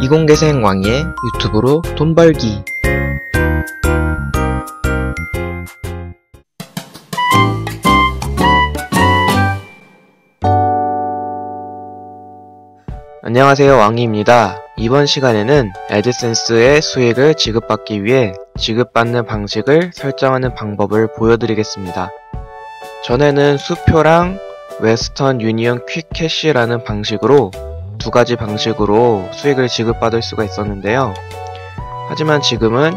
이공계생 왕의 유튜브로 돈 벌기. 안녕하세요, 왕이입니다. 이번 시간에는 애드센스의 수익을 지급받기 위해 지급받는 방식을 설정하는 방법을 보여드리겠습니다. 전에는 수표랑 웨스턴 유니언 퀵캐시라는 방식으로 두 가지 방식으로 수익을 지급받을 수가 있었는데요. 하지만 지금은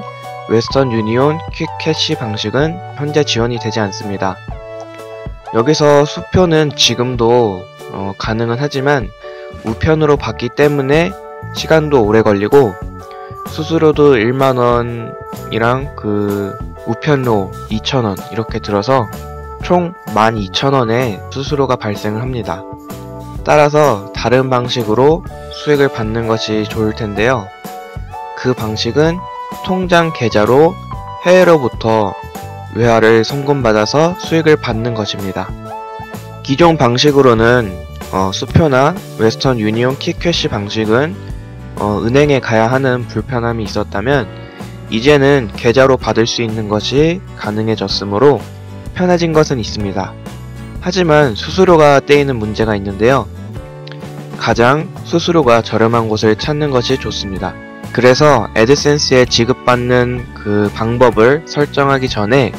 웨스턴 유니온 퀵캐시 방식은 현재 지원이 되지 않습니다. 여기서 수표는 지금도 가능은 하지만 우편으로 받기 때문에 시간도 오래 걸리고 수수료도 1만원이랑 우편료 2,000원 이렇게 들어서 총 12,000원의 수수료가 발생을 합니다. 따라서 다른 방식으로 수익을 받는 것이 좋을 텐데요. 그 방식은 통장 계좌로 해외로부터 외화를 송금받아서 수익을 받는 것입니다. 기존 방식으로는 수표나 웨스턴 유니온 퀵캐시 방식은 은행에 가야 하는 불편함이 있었다면 이제는 계좌로 받을 수 있는 것이 가능해졌으므로 편해진 것은 있습니다. 하지만 수수료가 떼이는 문제가 있는데요. 가장 수수료가 저렴한 곳을 찾는 것이 좋습니다. 그래서 애드센스에 지급받는 그 방법을 설정하기 전에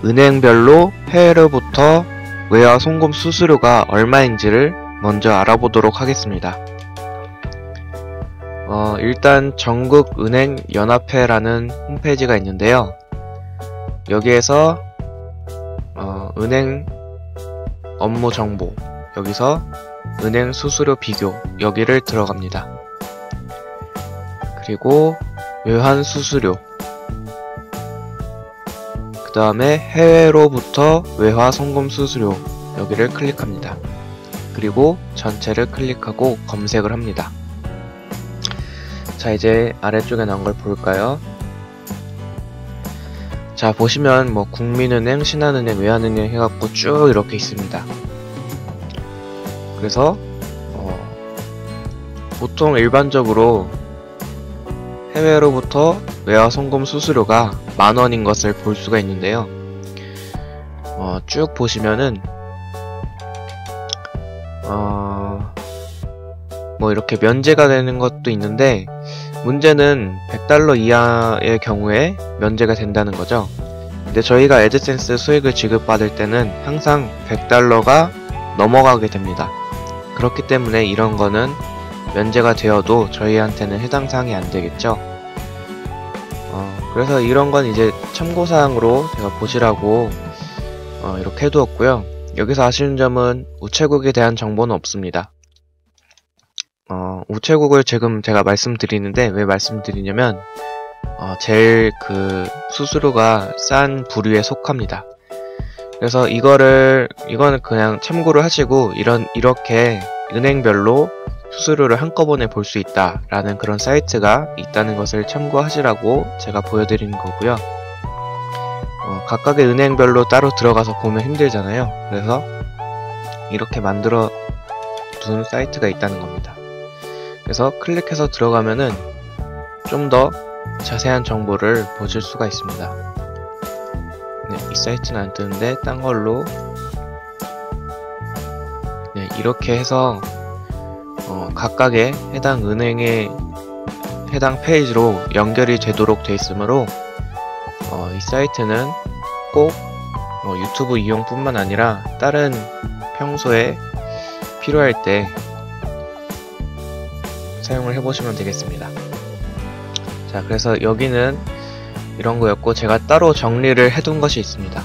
은행별로 해외로부터 외화 송금 수수료가 얼마인지를 먼저 알아보도록 하겠습니다. 일단 전국은행연합회라는 홈페이지가 있는데요. 여기에서 은행 업무 정보, 여기서 은행 수수료 비교, 여기를 들어갑니다. 그리고 외환 수수료, 그 다음에 해외로부터 외화 송금 수수료, 여기를 클릭합니다. 그리고 전체를 클릭하고 검색을 합니다. 자, 이제 아래쪽에 나온 걸 볼까요? 자, 보시면 국민은행, 신한은행, 외환은행 해갖고 쭉 이렇게 있습니다. 그래서 보통 일반적으로 해외로부터 외화 송금 수수료가 10,000원인 것을 볼 수가 있는데요. 쭉 보시면은 이렇게 면제가 되는 것도 있는데 문제는 $100 이하의 경우에 면제가 된다는 거죠. 근데 저희가 애드센스 수익을 지급받을 때는 항상 $100가 넘어가게 됩니다. 그렇기 때문에 이런 거는 면제가 되어도 저희한테는 해당 사항이 안 되겠죠. 그래서 이런 건 이제 참고사항으로 제가 보시라고 이렇게 해두었고요. 여기서 아쉬운 점은 우체국에 대한 정보는 없습니다. 우체국을 지금 제가 말씀드리는데 왜 말씀드리냐면 제일 수수료가 싼 부류에 속합니다. 그래서 이거는 그냥 참고를 하시고 이렇게 은행별로 수수료를 한꺼번에 볼 수 있다 라는 그런 사이트가 있다는 것을 참고하시라고 제가 보여드리는 거고요. 각각의 은행별로 따로 들어가서 보면 힘들잖아요. 그래서 이렇게 만들어 둔 사이트가 있다는 겁니다. 그래서 클릭해서 들어가면은 좀 더 자세한 정보를 보실 수가 있습니다. 네, 이 사이트는 안 뜨는데 딴 걸로 네, 이렇게 해서 각각의 해당 은행의 해당 페이지로 연결이 되도록 되어 있으므로 이 사이트는 꼭 유튜브 이용뿐만 아니라 다른 평소에 필요할 때 사용을 해보시면 되겠습니다. 자, 그래서 여기는 이런 거였고 제가 따로 정리를 해둔 것이 있습니다.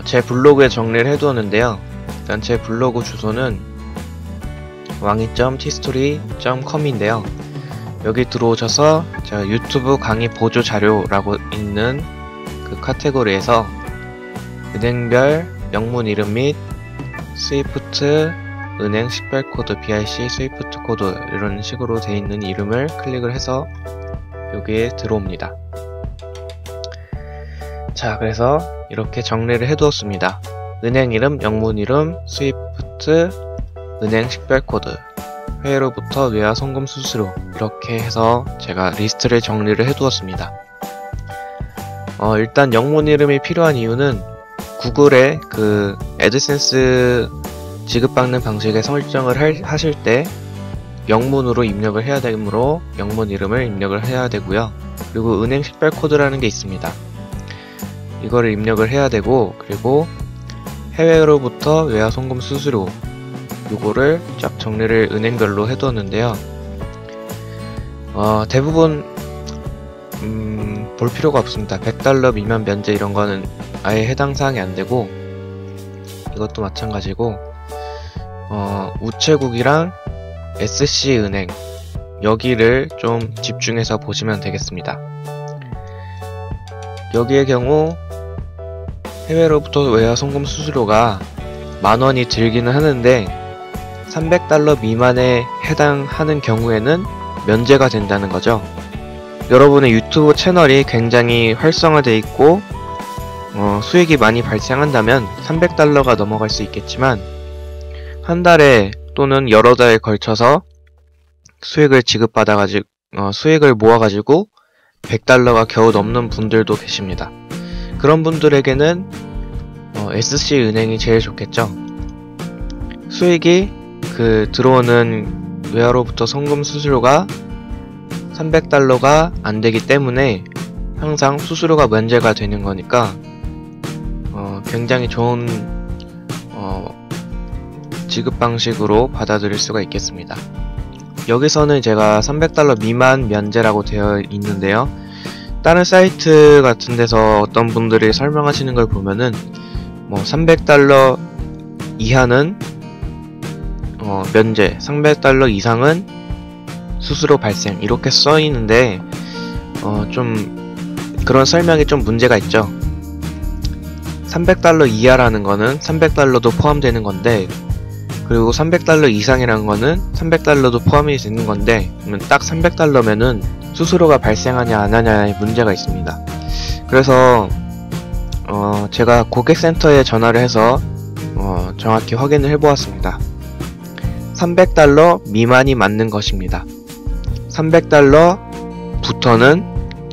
제 블로그에 정리를 해두었는데요. 일단 제 블로그 주소는 왕이.tstory.com인데요. 여기 들어오셔서 제가 유튜브 강의 보조 자료라고 있는 그 카테고리에서 은행별 영문 이름 및 스위프트 은행 식별 코드 BIC 스위프트 코드 이런 식으로 되어 있는 이름을 클릭을 해서 여기에 들어옵니다. 자, 그래서 이렇게 정리를 해두었습니다. 은행 이름, 영문 이름, 스위프트, 은행 식별 코드 해외로부터 외화 송금 수수료, 이렇게 해서 제가 리스트를 정리를 해두었습니다. 일단 영문 이름이 필요한 이유는 구글에 그 애드센스 지급받는 방식의 설정을 하실 때 영문으로 입력을 해야 되므로 영문 이름을 입력을 해야 되고요. 그리고 은행 식별 코드라는 게 있습니다. 이거를 입력을 해야 되고, 그리고 해외로부터 외화 송금 수수료, 요거를 쫙 정리를 은행별로 해두었는데요. 대부분 볼 필요가 없습니다. 100달러 미만 면제 이런 거는 아예 해당 사항이 안 되고, 이것도 마찬가지고, 우체국이랑 SC은행, 여기를 좀 집중해서 보시면 되겠습니다. 여기의 경우 해외로부터 외화 송금 수수료가 10,000원이 들기는 하는데 300달러 미만에 해당하는 경우에는 면제가 된다는 거죠. 여러분의 유튜브 채널이 굉장히 활성화되어 있고 수익이 많이 발생한다면 300달러가 넘어갈 수 있겠지만, 한 달에 또는 여러 달에 걸쳐서 수익을 지급받아가지고 수익을 모아가지고 100달러가 겨우 넘는 분들도 계십니다. 그런 분들에게는 SC은행이 제일 좋겠죠. 수익이 들어오는 외화로부터 송금 수수료가 300달러가 안되기 때문에 항상 수수료가 면제가 되는 거니까 굉장히 좋은 지급 방식으로 받아들일 수가 있겠습니다. 여기서는 제가 300달러 미만 면제라고 되어 있는데요. 다른 사이트 같은 데서 어떤 분들이 설명하시는 걸 보면은 300달러 이하는 면제, 300달러 이상은 수수료 발생, 이렇게 써 있는데 좀 그런 설명이 좀 문제가 있죠. 300달러 이하라는 거는 300달러도 포함되는 건데, 그리고 300달러 이상이라는 거는 300달러도 포함이 되는 건데, 그러면 딱 300달러면은 수수료가 발생하냐 안 하냐에 문제가 있습니다. 그래서 제가 고객센터에 전화를 해서 정확히 확인을 해보았습니다. 300달러 미만이 맞는 것입니다. 300달러부터는,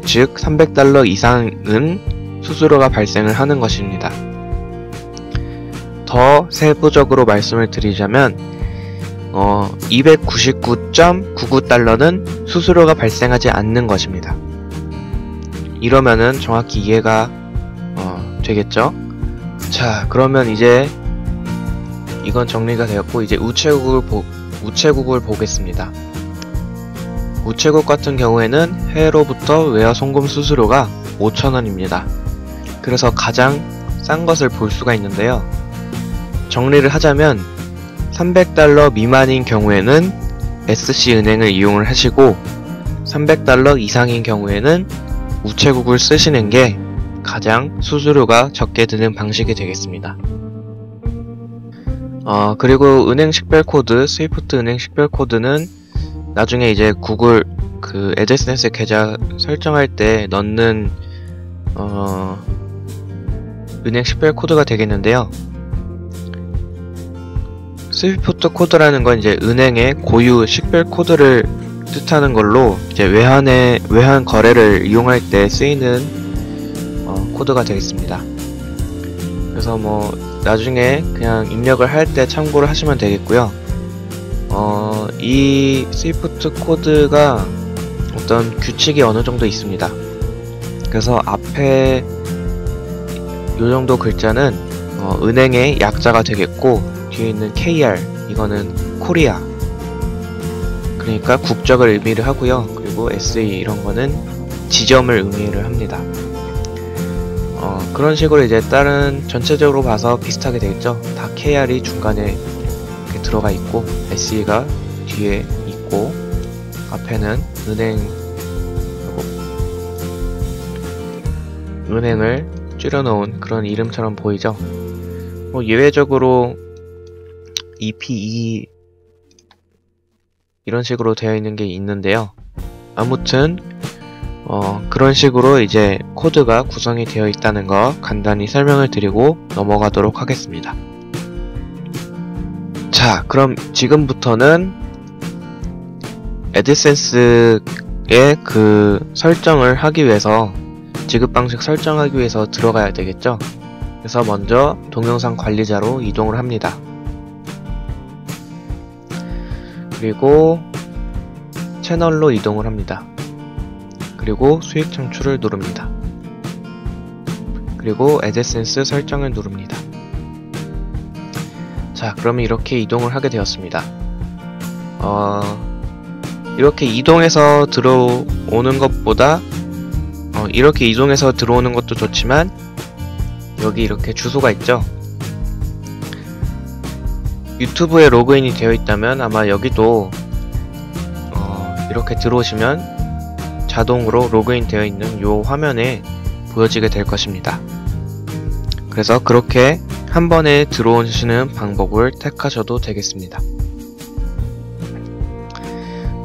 즉 300달러 이상은 수수료가 발생을 하는 것입니다. 더 세부적으로 말씀을 드리자면 299.99달러는 수수료가 발생하지 않는 것입니다. 이러면은 정확히 이해가 되겠죠? 자, 그러면 이제 이건 정리가 되었고, 이제 우체국을 보겠습니다. 우체국 같은 경우에는 해외로부터 외화 송금 수수료가 5,000원입니다. 그래서 가장 싼 것을 볼 수가 있는데요. 정리를 하자면 300달러 미만인 경우에는 SC은행을 이용을 하시고, 300달러 이상인 경우에는 우체국을 쓰시는 게 가장 수수료가 적게 드는 방식이 되겠습니다. 그리고 은행 식별 코드, 스위프트 은행 식별 코드는 나중에 이제 구글 애드센스 계좌 설정할 때 넣는 은행 식별 코드가 되겠는데요. 스위프트 코드라는 건 이제 은행의 고유 식별 코드를 뜻하는 걸로, 이제 외환 거래를 이용할 때 쓰이는 코드가 되겠습니다. 그래서 나중에 그냥 입력을 할 때 참고를 하시면 되겠고요. 이 스위프트 코드가 어떤 규칙이 어느 정도 있습니다. 그래서 앞에 요 정도 글자는 은행의 약자가 되겠고, 뒤에 있는 KR, 이거는 코리아, 그러니까 국적을 의미를 하고요. 그리고 SE 이런 거는 지점을 의미를 합니다. 그런 식으로 이제 다른 전체적으로 봐서 비슷하게 되겠죠. 다 KR이 중간에 이렇게 들어가 있고, SE가 뒤에 있고, 앞에는 은행을 줄여놓은 그런 이름처럼 보이죠. 예외적으로 EPE 이런 식으로 되어 있는 게 있는데요. 아무튼 그런 식으로 이제 코드가 구성이 되어 있다는 거 간단히 설명을 드리고 넘어가도록 하겠습니다. 자, 그럼 지금부터는 애드센스의 그 설정을 하기 위해서, 지급 방식 설정하기 위해서 들어가야 되겠죠. 그래서 먼저 동영상 관리자로 이동을 합니다. 그리고 채널로 이동을 합니다. 그리고 수익 창출을 누릅니다. 그리고 애드센스 설정을 누릅니다. 자, 그러면 이렇게 이동을 하게 되었습니다. 이렇게 이동해서 들어오는 것보다 이렇게 이동해서 들어오는 것도 좋지만, 여기 이렇게 주소가 있죠. 유튜브에 로그인이 되어 있다면 아마 여기도 이렇게 들어오시면 자동으로 로그인 되어 있는 이 화면에 보여지게 될 것입니다. 그래서 그렇게 한 번에 들어오시는 방법을 택하셔도 되겠습니다.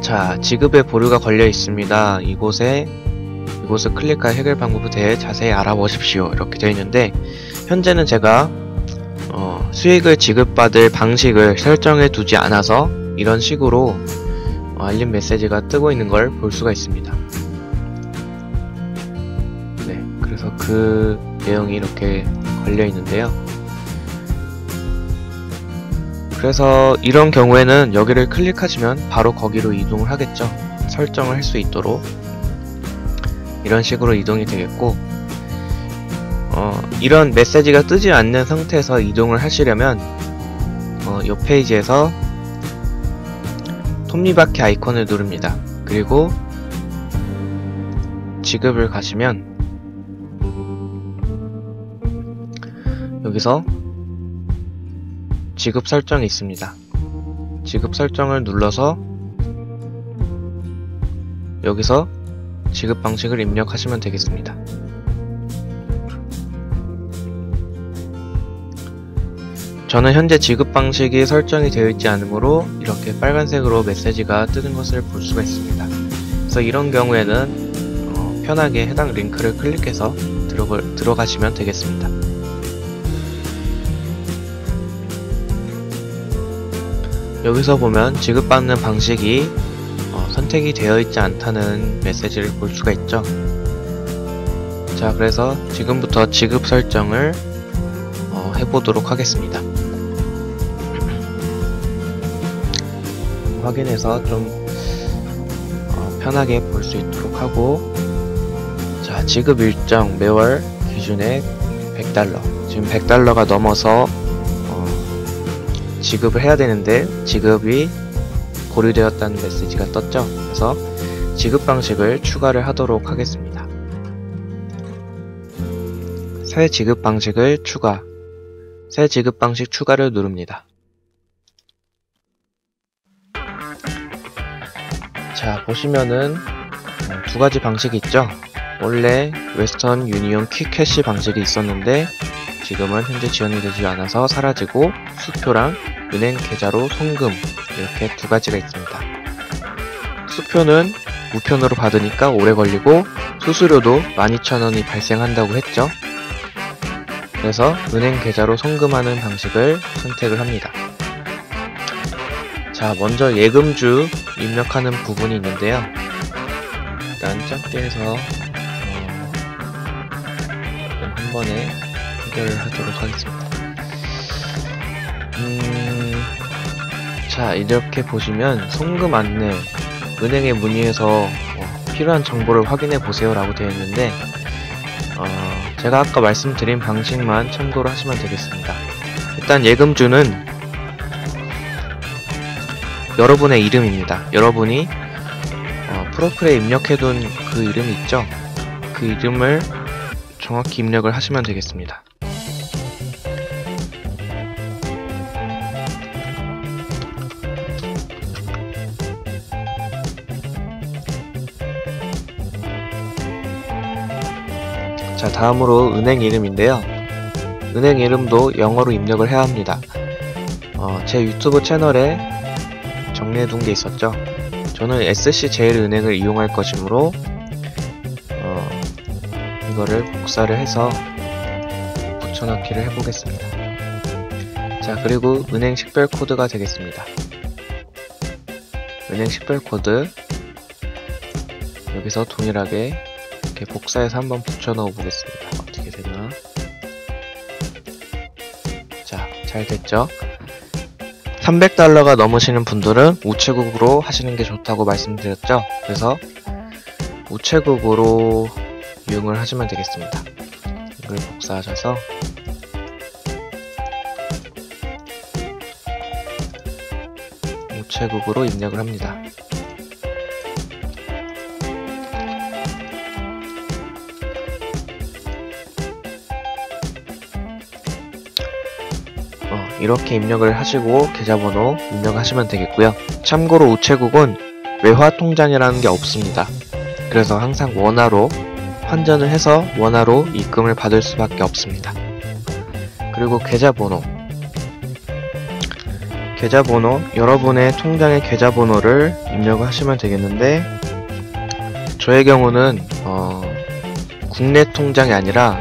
자, 지급의 보류가 걸려 있습니다. 이곳을 클릭하여 해결 방법에 대해 자세히 알아보십시오. 이렇게 되어 있는데, 현재는 제가 수익을 지급받을 방식을 설정해 두지 않아서 이런 식으로 알림 메시지가 뜨고 있는 걸 볼 수가 있습니다. 네, 그래서 그 내용이 이렇게 걸려 있는데요. 그래서 이런 경우에는 여기를 클릭하시면 바로 거기로 이동을 하겠죠. 설정을 할 수 있도록 이런 식으로 이동이 되겠고, 이런 메시지가 뜨지 않는 상태에서 이동을 하시려면 이 페이지에서 톱니바퀴 아이콘을 누릅니다. 그리고 지급을 가시면 여기서 지급 설정이 있습니다. 지급 설정을 눌러서 여기서 지급 방식을 입력하시면 되겠습니다. 저는 현재 지급 방식이 설정이 되어 있지 않으므로 이렇게 빨간색으로 메시지가 뜨는 것을 볼 수가 있습니다. 그래서 이런 경우에는 편하게 해당 링크를 클릭해서 들어가시면 되겠습니다. 여기서 보면 지급받는 방식이 선택이 되어 있지 않다는 메시지를 볼 수가 있죠. 자, 그래서 지금부터 지급 설정을 해보도록 하겠습니다. 확인해서 좀 편하게 볼 수 있도록 하고, 자, 지급 일정 매월 기준액 $100, 지금 $100가 넘어서 지급을 해야 되는데 지급이 보류되었다는 메시지가 떴죠. 그래서 지급 방식을 추가를 하도록 하겠습니다. 새 지급 방식을 추가, 새 지급 방식 추가를 누릅니다. 자, 보시면은 두 가지 방식이 있죠. 원래 웨스턴 유니온 퀵캐시 방식이 있었는데 지금은 현재 지원이 되지 않아서 사라지고, 수표랑 은행 계좌로 송금, 이렇게 두 가지가 있습니다. 수표는 우편으로 받으니까 오래 걸리고 수수료도 12,000원이 발생한다고 했죠. 그래서 은행 계좌로 송금하는 방식을 선택을 합니다. 자, 먼저 예금주 입력하는 부분이 있는데요. 일단 짧게 해서 한 번에 해결을 하도록 하겠습니다. 자, 이렇게 보시면 송금 안내, 은행에 문의해서 필요한 정보를 확인해 보세요 라고 되어 있는데, 제가 아까 말씀드린 방식만 참고를 하시면 되겠습니다. 일단 예금주는 여러분의 이름입니다. 여러분이 프로필에 입력해둔 그 이름이 있죠? 그 이름을 정확히 입력을 하시면 되겠습니다. 자, 다음으로 은행 이름인데요. 은행 이름도 영어로 입력을 해야 합니다. 제 유튜브 채널에 정리해둔 게 있었죠. 저는 SC제일은행을 이용할 것이므로 이거를 복사를 해서 붙여넣기를 해보겠습니다. 자, 그리고 은행 식별 코드가 되겠습니다. 은행 식별 코드 여기서 동일하게 이렇게 복사해서 한번 붙여넣어 보겠습니다. 어떻게 되나? 자, 잘 됐죠? 300달러가 넘으시는 분들은 우체국으로 하시는 게 좋다고 말씀드렸죠? 그래서 우체국으로 이용을 하시면 되겠습니다. 이걸 복사하셔서 우체국으로 입력을 합니다. 이렇게 입력을 하시고 계좌번호 입력하시면 되겠고요. 참고로 우체국은 외화통장이라는 게 없습니다. 그래서 항상 원화로 환전을 해서 원화로 입금을 받을 수밖에 없습니다. 그리고 계좌번호, 여러분의 통장의 계좌번호를 입력을 하시면 되겠는데, 저의 경우는 국내 통장이 아니라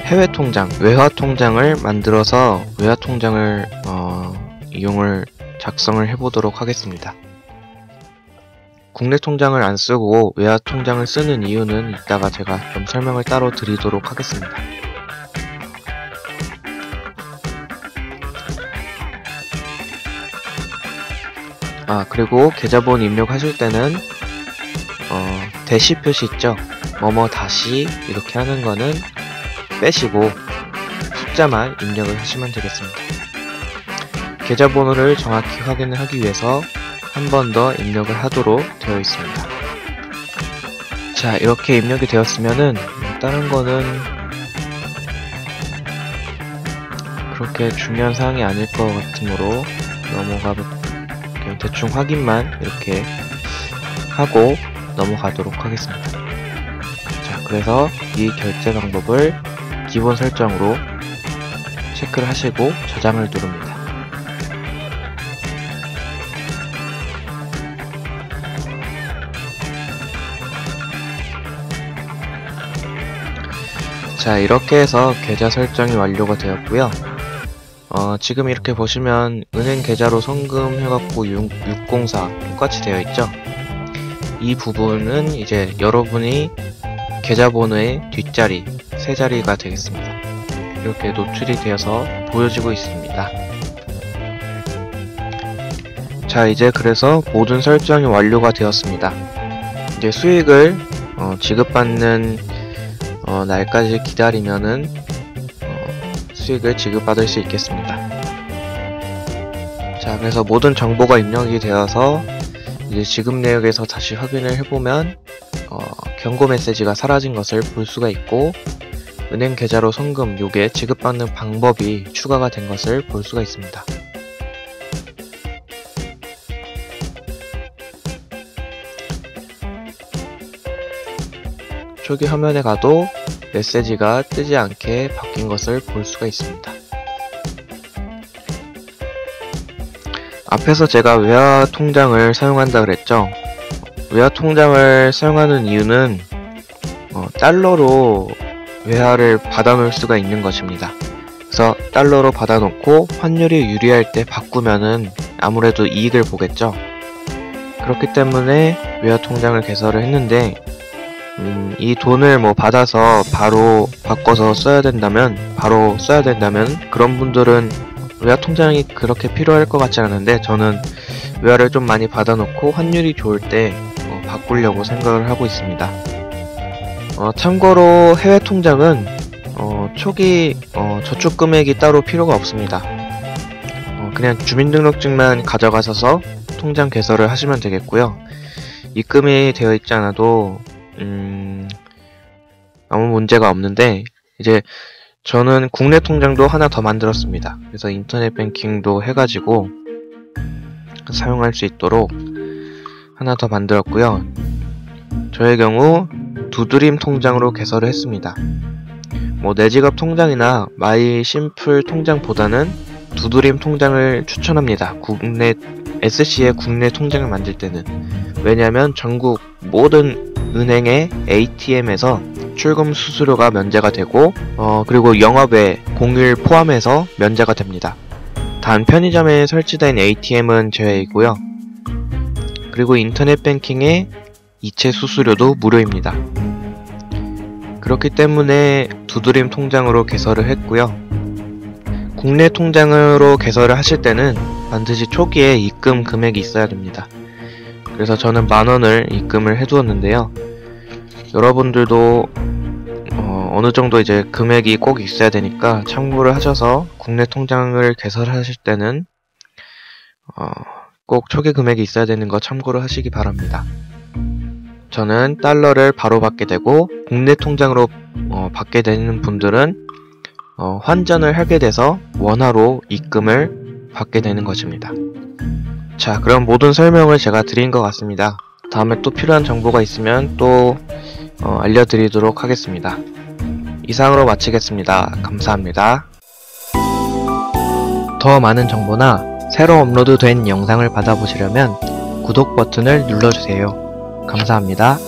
해외 통장, 외화 통장을 만들어서 외화 통장을 작성을 해보도록 하겠습니다. 국내 통장을 안 쓰고 외화 통장을 쓰는 이유는 이따가 제가 좀 설명을 따로 드리도록 하겠습니다. 그리고 계좌번호 입력하실 때는 대시 표시 있죠? 뭐뭐 다시 이렇게 하는 거는 빼시고 숫자만 입력을 하시면 되겠습니다. 계좌번호를 정확히 확인을 하기 위해서 한 번 더 입력을 하도록 되어 있습니다. 자, 이렇게 입력이 되었으면은 다른 거는 그렇게 중요한 사항이 아닐 것 같으므로 대충 확인만 이렇게 하고 넘어가도록 하겠습니다. 자, 그래서 이 결제 방법을 기본 설정으로 체크를 하시고 저장을 누릅니다. 자, 이렇게 해서 계좌 설정이 완료가 되었고요. 지금 이렇게 보시면 은행 계좌로 송금 해갖고 604 똑같이 되어 있죠. 이 부분은 이제 여러분이 계좌번호의 뒷자리 세 자리가 되겠습니다. 이렇게 노출이 되어서 보여지고 있습니다. 자, 이제 그래서 모든 설정이 완료가 되었습니다. 이제 수익을 지급받는 날까지 기다리면은 수익을 지급받을 수 있겠습니다. 자, 그래서 모든 정보가 입력이 되어서 이제 지급 내역에서 다시 확인을 해보면 경고 메시지가 사라진 것을 볼 수가 있고, 은행 계좌로 송금 요게 지급받는 방법이 추가가 된 것을 볼 수가 있습니다. 초기 화면에 가도 메시지가 뜨지 않게 바뀐 것을 볼 수가 있습니다. 앞에서 제가 외화 통장을 사용한다 그랬죠. 외화 통장을 사용하는 이유는 달러로 외화를 받아 놓을 수가 있는 것입니다. 그래서 달러로 받아 놓고 환율이 유리할 때 바꾸면은 아무래도 이익을 보겠죠. 그렇기 때문에 외화 통장을 개설을 했는데, 이 돈을 받아서 바로 바꿔서 써야 된다면 그런 분들은 외화 통장이 그렇게 필요할 것 같지 않은데, 저는 외화를 좀 많이 받아 놓고 환율이 좋을 때 바꾸려고 생각을 하고 있습니다. 참고로 해외 통장은 초기 저축 금액이 따로 필요가 없습니다. 그냥 주민등록증만 가져가셔서 통장 개설을 하시면 되겠고요. 입금이 되어 있지 않아도 아무 문제가 없는데, 이제 저는 국내 통장도 하나 더 만들었습니다. 그래서 인터넷 뱅킹도 해가지고 사용할 수 있도록 하나 더 만들었고요. 저의 경우 두드림 통장으로 개설을 했습니다. 내지갑 통장이나 마이 심플 통장보다는 두드림 통장을 추천합니다. SC의 국내 통장을 만들 때는. 왜냐하면 전국 모든 은행의 ATM에서 출금 수수료가 면제가 되고, 그리고 영업외 공휴일 포함해서 면제가 됩니다. 단 편의점에 설치된 ATM은 제외이고요. 그리고 인터넷 뱅킹의 이체 수수료도 무료입니다. 그렇기 때문에 두드림 통장으로 개설을 했고요. 국내 통장으로 개설을 하실 때는 반드시 초기에 입금 금액이 있어야 됩니다. 그래서 저는 10,000원을 입금을 해두었는데요. 여러분들도 어느 정도 이제 금액이 꼭 있어야 되니까 참고를 하셔서 국내 통장을 개설하실 때는 꼭 초기 금액이 있어야 되는 거 참고를 하시기 바랍니다. 저는 달러를 바로 받게 되고 국내 통장으로 받게 되는 분들은 환전을 하게 돼서 원화로 입금을 받게 되는 것입니다. 자, 그럼 모든 설명을 제가 드린 것 같습니다. 다음에 또 필요한 정보가 있으면 또 알려드리도록 하겠습니다. 이상으로 마치겠습니다. 감사합니다. 더 많은 정보나 새로 업로드된 영상을 받아보시려면 구독 버튼을 눌러주세요. 감사합니다.